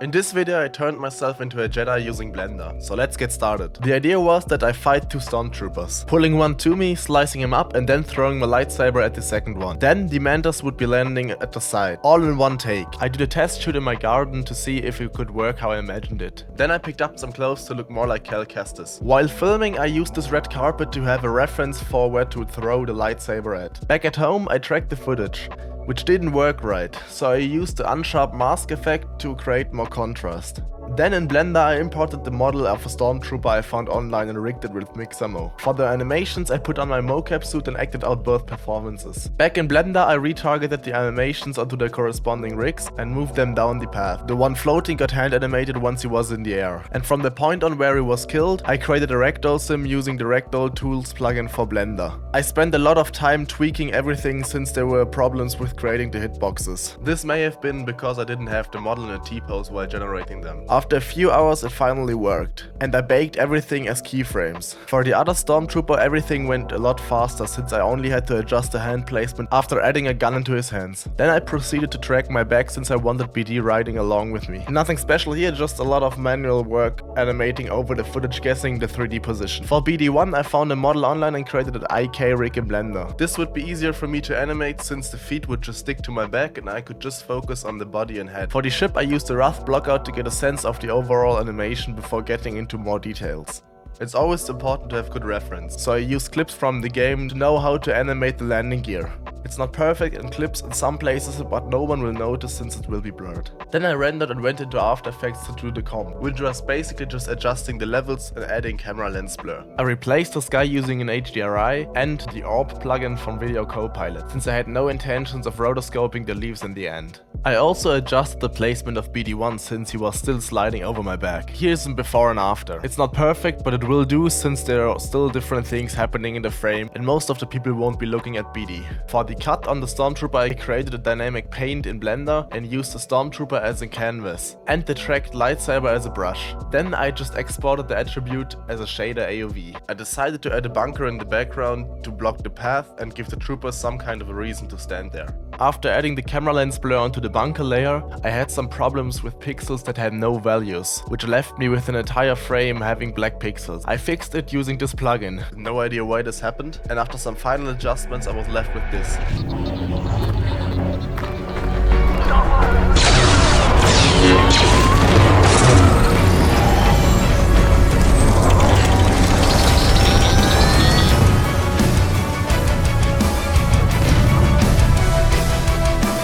In this video I turned myself into a Jedi using Blender, so let's get started. The idea was that I fight two stormtroopers, pulling one to me, slicing him up and then throwing my lightsaber at the second one. Then the Mandos would be landing at the side, all in one take. I did a test shoot in my garden to see if it could work how I imagined it. Then I picked up some clothes to look more like Cal Kestis. While filming I used this red carpet to have a reference for where to throw the lightsaber at. Back at home I tracked the footage, which didn't work right, so I used the unsharp mask effect to create more contrast. Then in Blender I imported the model of a stormtrooper I found online and rigged it with Mixamo. For the animations I put on my mocap suit and acted out both performances. Back in Blender I retargeted the animations onto their corresponding rigs and moved them down the path. The one floating got hand animated once he was in the air. And from the point on where he was killed, I created a ragdoll sim using the Ragdoll Tools plugin for Blender. I spent a lot of time tweaking everything since there were problems with creating the hitboxes. This may have been because I didn't have the model in a T-pose while generating them. After a few hours it finally worked, and I baked everything as keyframes. For the other stormtrooper everything went a lot faster since I only had to adjust the hand placement after adding a gun into his hands. Then I proceeded to track my back since I wanted BD riding along with me. Nothing special here, just a lot of manual work animating over the footage, guessing the 3D position. For BD1 I found a model online and created an IK rig in Blender. This would be easier for me to animate since the feet would just stick to my back and I could just focus on the body and head. For the ship I used a rough blockout to get a sense of the overall animation before getting into more details. It's always important to have good reference, so I use clips from the game to know how to animate the landing gear. It's not perfect in clips in some places, but no one will notice since it will be blurred. Then I rendered and went into After Effects to do the comp, which was basically just adjusting the levels and adding camera lens blur. I replaced the sky using an HDRI and the Orb plugin from Video Copilot, since I had no intentions of rotoscoping the leaves in the end. I also adjusted the placement of BD1 since he was still sliding over my back. Here's him before and after. It's not perfect, but it will do since there are still different things happening in the frame and most of the people won't be looking at BD. For the cut on the Stormtrooper I created a dynamic paint in Blender and used the Stormtrooper as a canvas and the tracked lightsaber as a brush. Then I just exported the attribute as a shader AOV. I decided to add a bunker in the background to block the path and give the troopers some kind of a reason to stand there. After adding the camera lens blur onto the bunker layer, I had some problems with pixels that had no values, which left me with an entire frame having black pixels. I fixed it using this plugin. No idea why this happened, and after some final adjustments I was left with this.